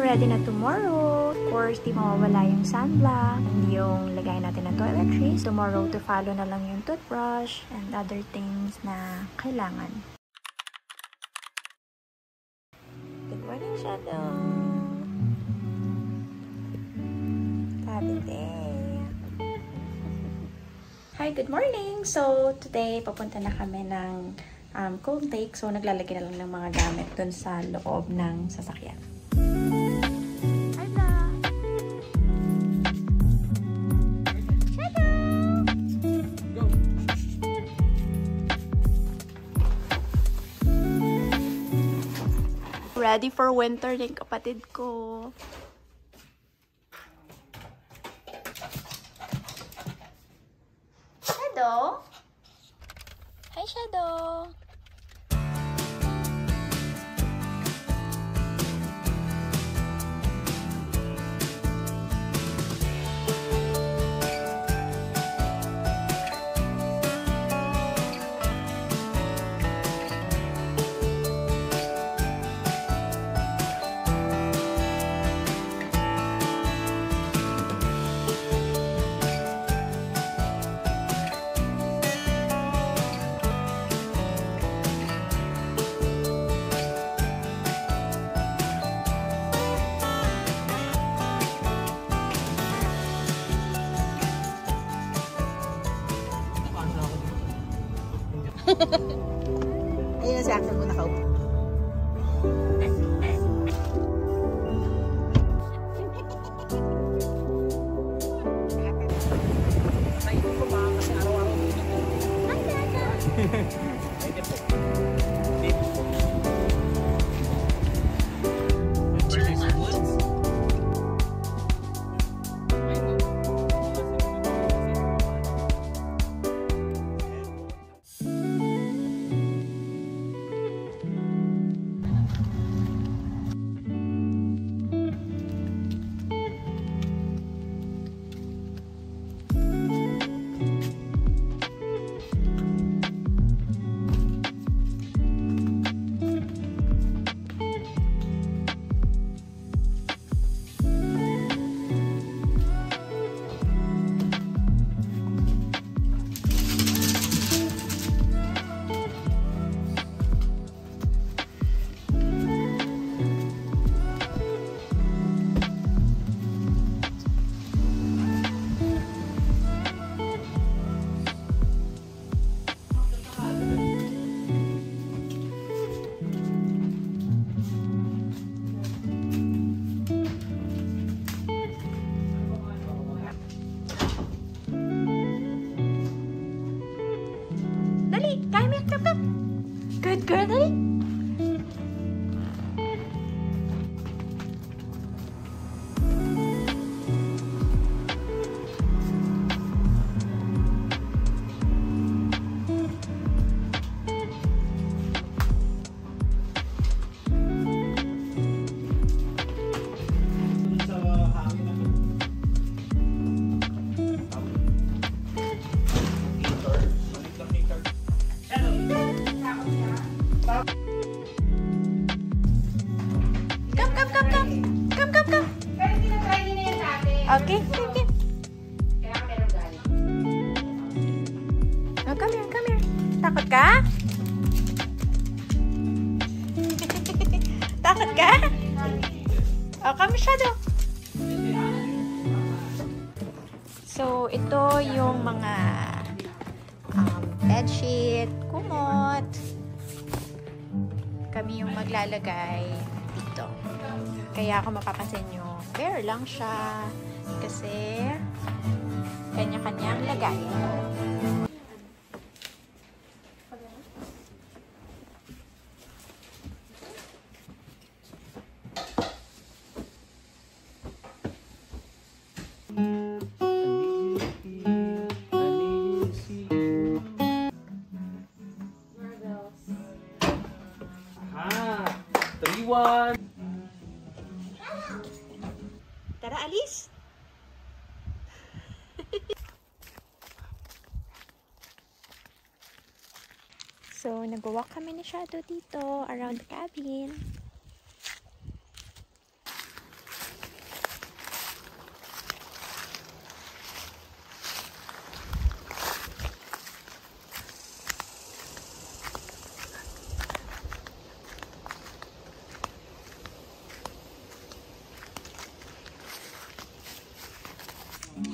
Ready na tomorrow. Of course, di mawawala yung sunblock and yung lagay natin ng toiletries. Tomorrow, to follow na lang yung toothbrush and other things na kailangan. Good morning, Shadow! Happy day! Hi, good morning! So, today, papunta na kami ng Cold Lake. So, naglalagay na lang ng mga gamit dun sa loob ng sasakyan. Ready for winter din kapatid ko. Shadow? Hi, Shadow. Ayun si Axel mo nakaupo. Ay, ko ba kasi araw-araw dito. Ay, Dada. Good girl, dali. Okay, okay. Oh, come here, come here. Takot ka? Takot ka? Oh, come Shadow. So, ito yung mga bedsheet, kumot. Kami yung maglalagay dito. Kaya kung mapapansin nyo, bare lang siya. Kasi, kanya-kanyang lagay. Tara, alis! So, nag-walk kami ni Shadow dito around the cabin.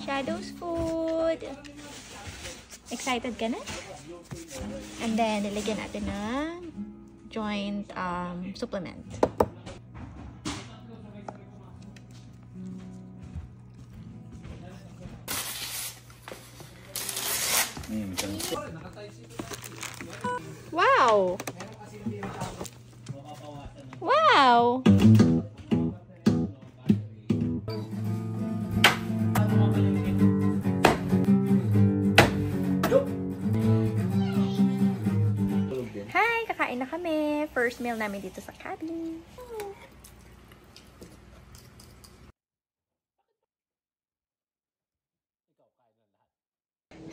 Shadow's food. Excited ka na? And then, nilagyan natin ng joint supplement. Wow! Wow! Hi! Kakain na kami. First meal namin dito sa cabin.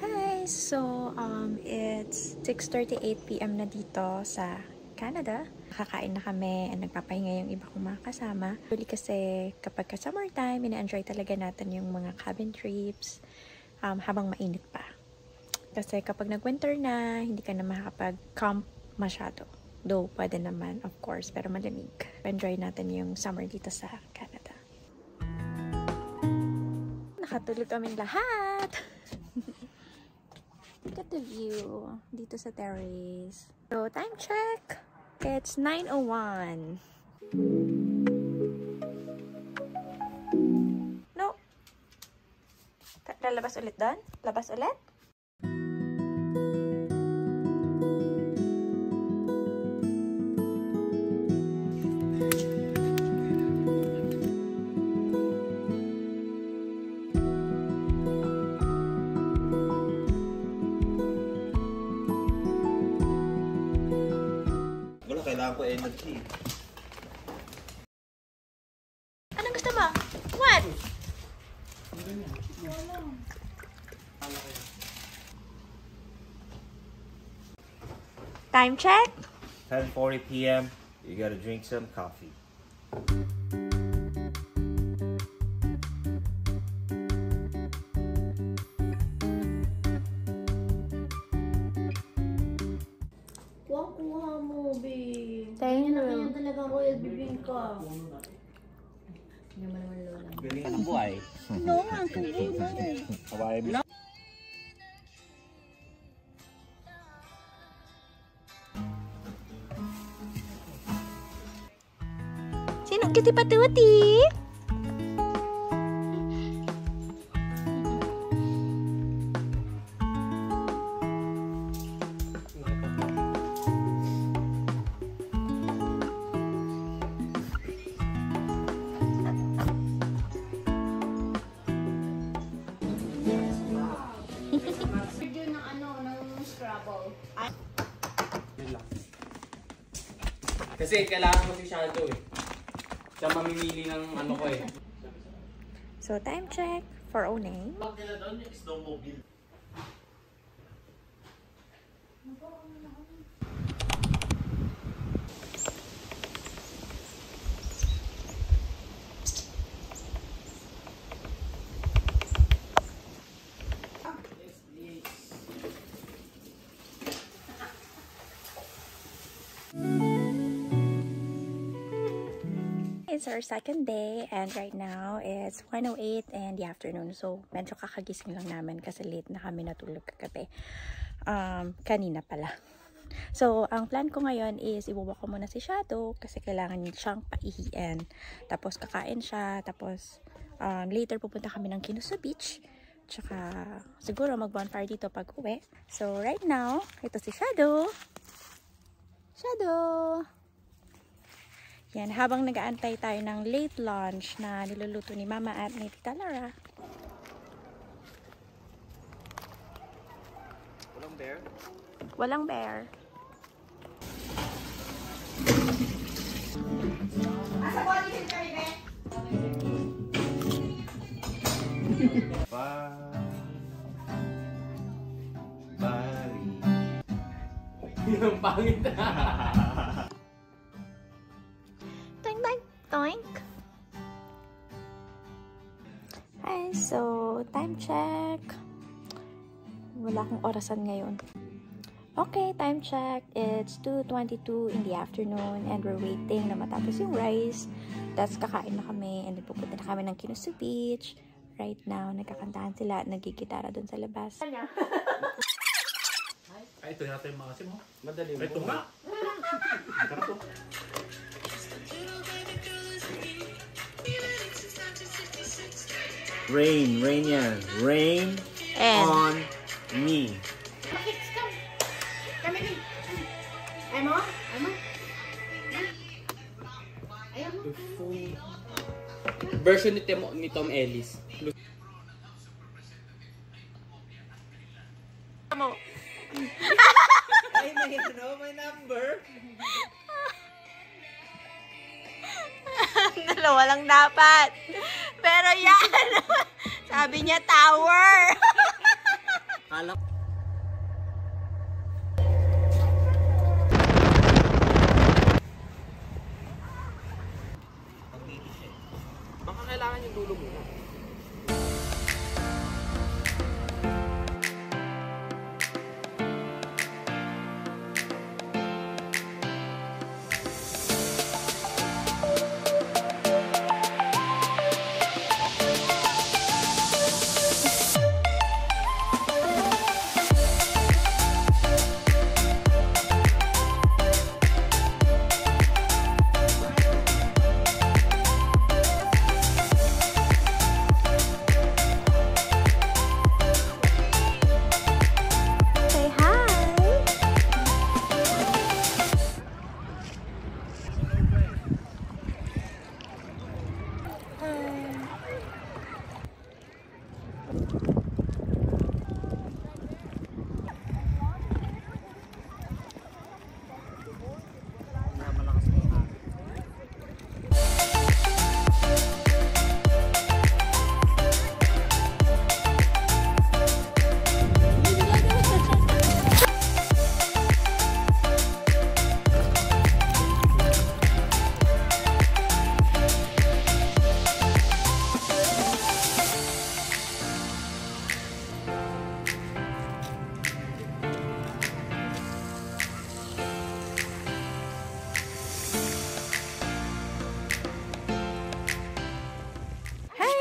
Hi! So, it's 6:38 PM na dito sa Canada. Kakain na kami and nagpapahinga yung iba kong mga kasama. Actually kasi kapag ka summertime, ina-enjoy talaga natin yung mga cabin trips habang mainit pa. Kasi kapag nag-winter na, hindi ka na makakapag-camp masyado. Though, pwede naman, of course, pero malamig. Enjoy natin yung summer dito sa Canada. Nakatulog kaming lahat! Look at the view dito sa terrace. So, time check! It's 9:01. No! Lalabas ulit doon? Labas ulit? Kailangan ko energy. Anong gusto mo? What? Time check? 10:40 PM. You gotta drink some coffee. Kuha mo, babe. Thank you. Kanya talaga royal bibingka. Hindi mo naman lola. Galing ang buhay. No, ang tubo na. Hawaii mo. Sino kita patuti? Kasi kailangan mo si Shadow eh. Siya mamimili ng ano ko eh. So, time check for owning. It's our second day and right now it's 1:08 in the afternoon. So, medyo kakagising lang namin kasi late na kami natulog kagabi. Kanina pala. So, ang plan ko ngayon is ibuwa ko muna si Shadow kasi kailangan niya siyang paihian. Tapos, kakain siya. Tapos, later pupunta kami ng Kinuso Beach. Tsaka, siguro mag-bonfire dito pag uwi. So, right now, ito si Shadow. Shadow! Yan, habang nag-aantay tayo ng late lunch na niluluto ni Mama at ni Tita Lara. Walang bear? Walang bear. Bali. Yung pangit. Toink, toink, toink. Hi, so time check. Wala akong orasan ngayon. Okay, time check. It's 2:22 in the afternoon and we're waiting na matapos yung rice. Tapos kakain na kami and then pupunta na kami ng Kinuso Beach. Right now, nagkakantahan sila at nagigitara dun sa labas. Ay, ito yata yung maasim, oh. Madali mo. Ito nga. Ito to. Rain yan. Rain And on me. Ay mo? Ay mo? Ayaw mo? Version ni Tom Ellis. Ay, may number. dalawa lang dapat. Pero yan, sabi niya tower. Kala Baka kailangan yung dulo muna.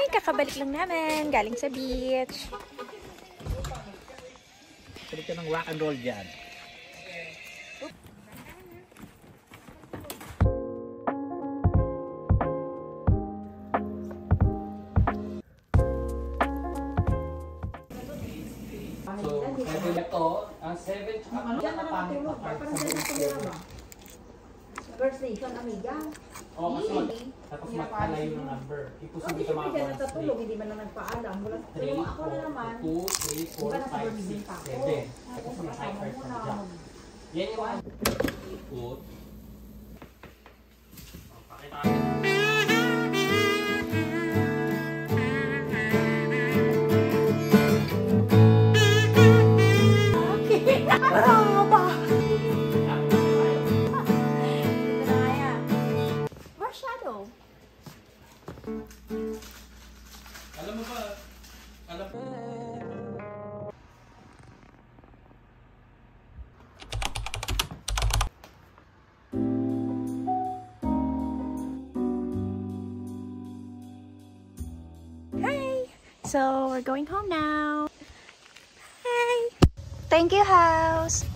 Kakabalik lang namin, galing sa beach. Pwede ka ng rock and roll dyan. So, 7 ito. Ang 7 tsaka nakapangit na part sa buong. First station, amiga. Oo, kasi tapos mag-alay yung number. Ipos hindi ka makakuha ng natutulog, street. hindi man lang nagpaalam. 3, Pero ako na naman, 4, 2, 3, 4, 5, 6, 7. Tapos may high part ka na dyan. Yan yung ikot. Pakita natin. Shadow. Alam mo ba? Alam mo. Hi! So, we're going home now. Hi! Thank you, house!